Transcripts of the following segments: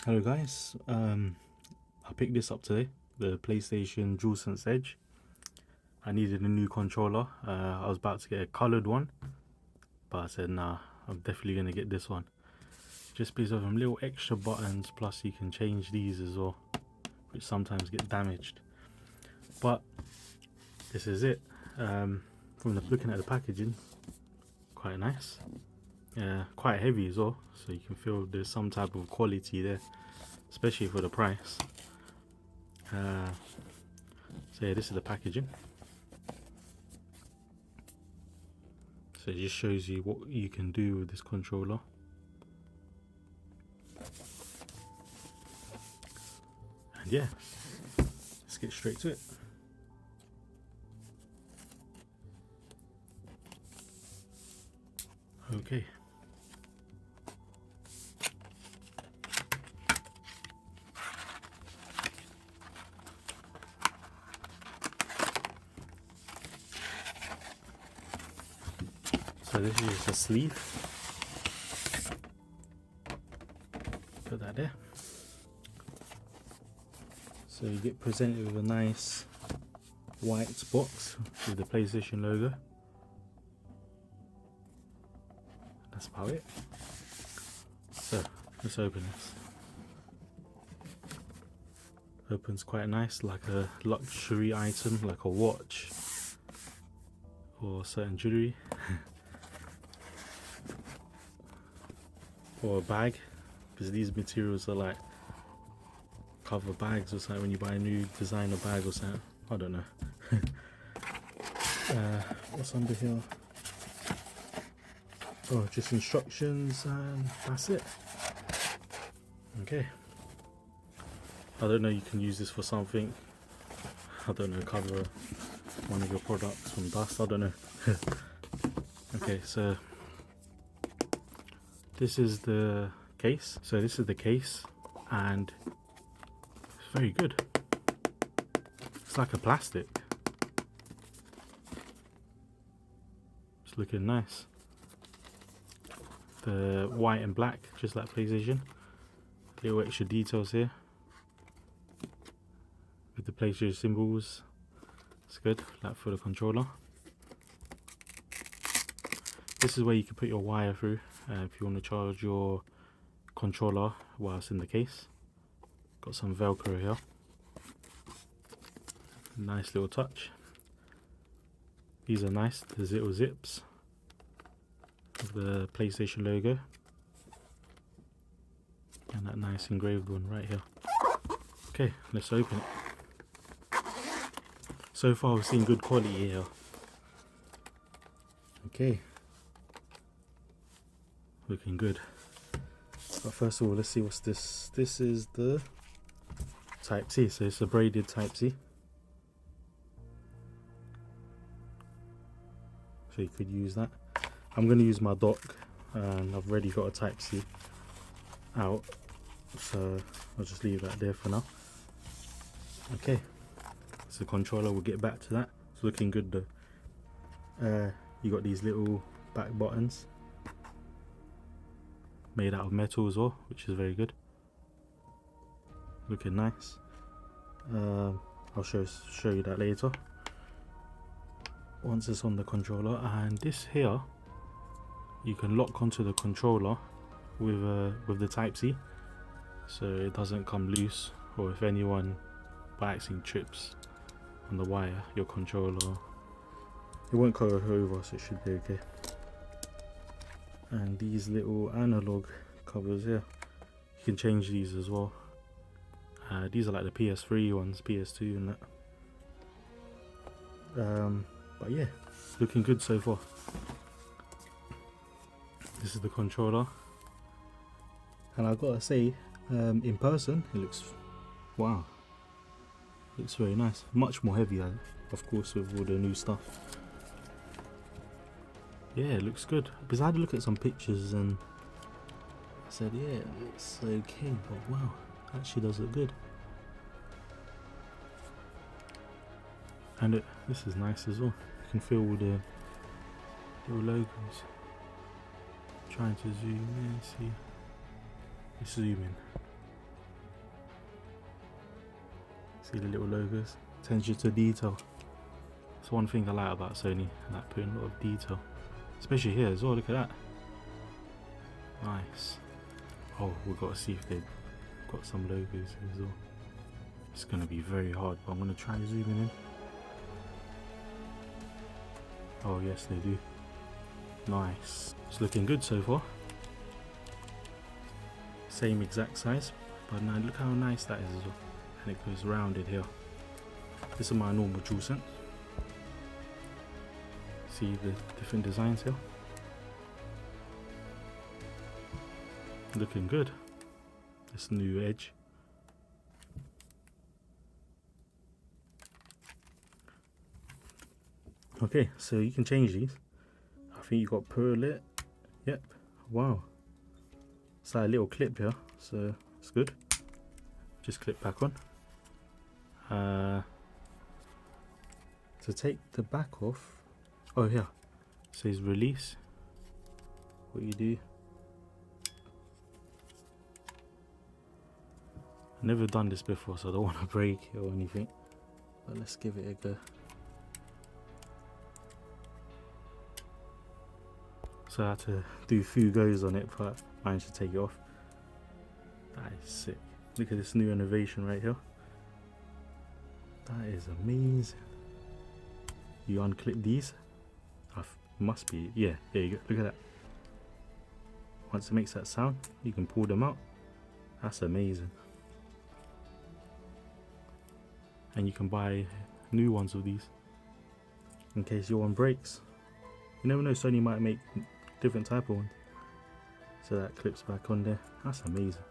Hello guys, I picked this up today, the PlayStation Dualsense Edge. I needed a new controller. I was about to get a coloured one, but I said nah, I'm definitely going to get this one. Just because of them little extra buttons, plus you can change these as well, which sometimes get damaged. But this is it. From looking at the packaging, quite nice. Quite heavy as well, so you can feel there's some type of quality there, especially for the price. So yeah, this is the packaging. So it just shows you what you can do with this controller. And yeah, let's get straight to it. Okay. So this is the sleeve. Put that there. So you get presented with a nice white box with the PlayStation logo. That's about it. So let's open this. Opens quite nice, like a luxury item, like a watch or certain jewelry. Or a bag, because these materials are like cover bags or something when you buy a new designer bag or something. I don't know. What's under here? Oh, just instructions and that's it. Okay. I don't know, you can use this for something. I don't know, cover one of your products from dust, I don't know. Okay, so this is the case. So this is the case and it's very good. It's like a plastic. It's looking nice. The white and black, just like PlayStation. Little extra details here with the PlayStation symbols. It's good, like for the controller. This is where you can put your wire through if you want to charge your controller whilst in the case. Got some Velcro here. Nice little touch. These are nice, the little zips of the PlayStation logo. And that nice engraved one right here. Okay, let's open it. So far we've seen good quality here. Okay. Looking good. But first of all, let's see what's this. This is the Type C, so it's a braided Type C. So you could use that. I'm going to use my dock and I've already got a Type C out, so I'll just leave that there for now. Okay, it's the controller, we'll get back to that. It's looking good though. You got these little back buttons made out of metal as well, which is very good. Looking nice. I'll show you that later once it's on the controller. And this here, you can lock onto the controller with the Type C, so it doesn't come loose, or if anyone by accident trips on the wire, your controller, it won't go over, so it should be okay. And these little analog covers here, you can change these as well. These are like the PS3 ones, PS2 and that. But yeah, looking good so far. This is the controller, and I gotta say, in person it looks, wow, looks very nice. Much more heavier, of course, with all the new stuff. Yeah, it looks good, because I had to look at some pictures and I said, yeah, it looks okay, but wow, actually does look good. And this is nice as well. You can feel all the little logos. Trying to zoom in, see. Let's zoom in. See the little logos? Attention to detail. That's one thing I like about Sony, like putting a lot of detail. Especially here as well, look at that. Nice. Oh, we've got to see if they've got some logos here as well. It's going to be very hard, but I'm going to try zooming in. Oh yes, they do. Nice. It's looking good so far. Same exact size, but now look how nice that is as well. And it goes rounded here. This is my normal Dualsense. See the different designs here. Looking good. This new edge. Okay, so you can change these. I think you got per lit. Yep. Wow. It's like a little clip here, so it's good. Just clip back on. To take the back off. Oh yeah. It says release. What you do. I've never done this before, so I don't want to break it or anything. But let's give it a go. So I had to do a few goes on it, but I managed to take it off. That is sick. Look at this new innovation right here. That is amazing. You unclip these. Must be, yeah, there you go. Look at that. Once it makes that sound, you can pull them out. That's amazing. And you can buy new ones of these in case your one breaks. You never know, Sony might make different type of one. So that clips back on there. That's amazing.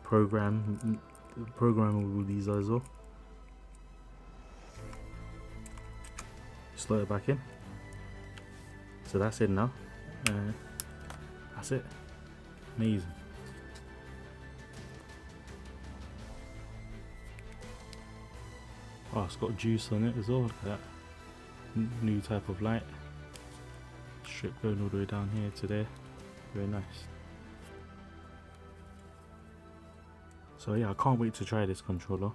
Programmable these as well. Slot it back in. So that's it now. That's it. Amazing. Oh, it's got juice on it as well. Look at that. New type of light. Strip going all the way down here to there. Very nice. So yeah, I can't wait to try this controller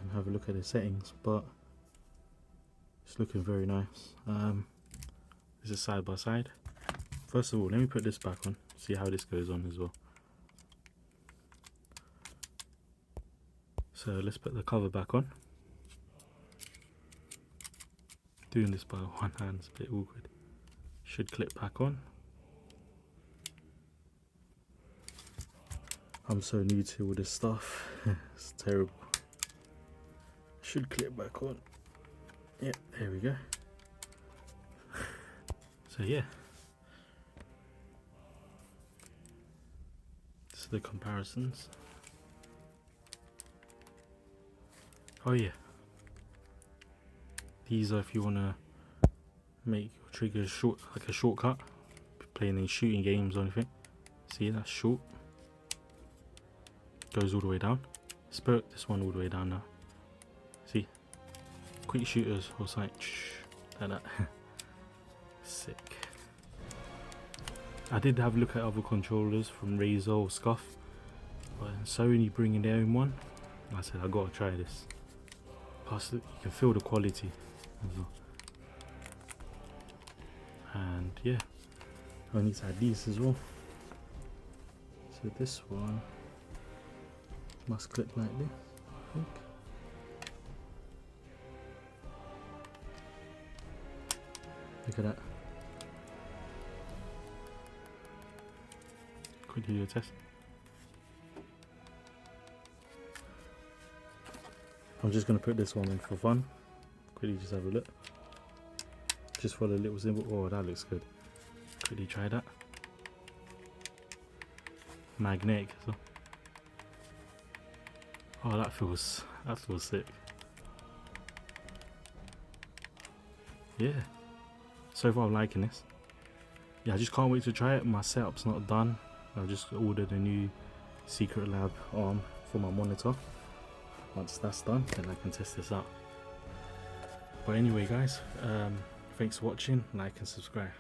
and have a look at the settings, but it's looking very nice. This is side by side. First of all, let me put this back on, see how this goes on as well. So let's put the cover back on. Doing this by one hand is a bit awkward. Should clip back on. I'm so new to all this stuff. It's terrible. Should clip back on. Yep, there we go. So yeah. This is the comparisons. Oh yeah. These are if you want to make your triggers short, like a shortcut. Playing any shooting games or anything. See, that's short. Goes all the way down. Spurt this one all the way down now. See, quick shooters or something like that. Sick. I did have a look at other controllers from Razer or Scuff, but Sony bringing their own one. I said I gotta try this. Plus, you can feel the quality as well. And yeah, I need to add these as well. So this one must clip like this, I think. Look at that. Quickly do a test. I'm just going to put this one in for fun. Quickly just have a look. Just for the little symbol. Oh, that looks good. Quickly try that. Magnetic as well. Oh, that feels sick. Yeah. So far I'm liking this. Yeah, I just can't wait to try it. My setup's not done. I've just ordered a new Secret Lab arm for my monitor. Once that's done, then I can test this out. But anyway guys, thanks for watching, like and subscribe.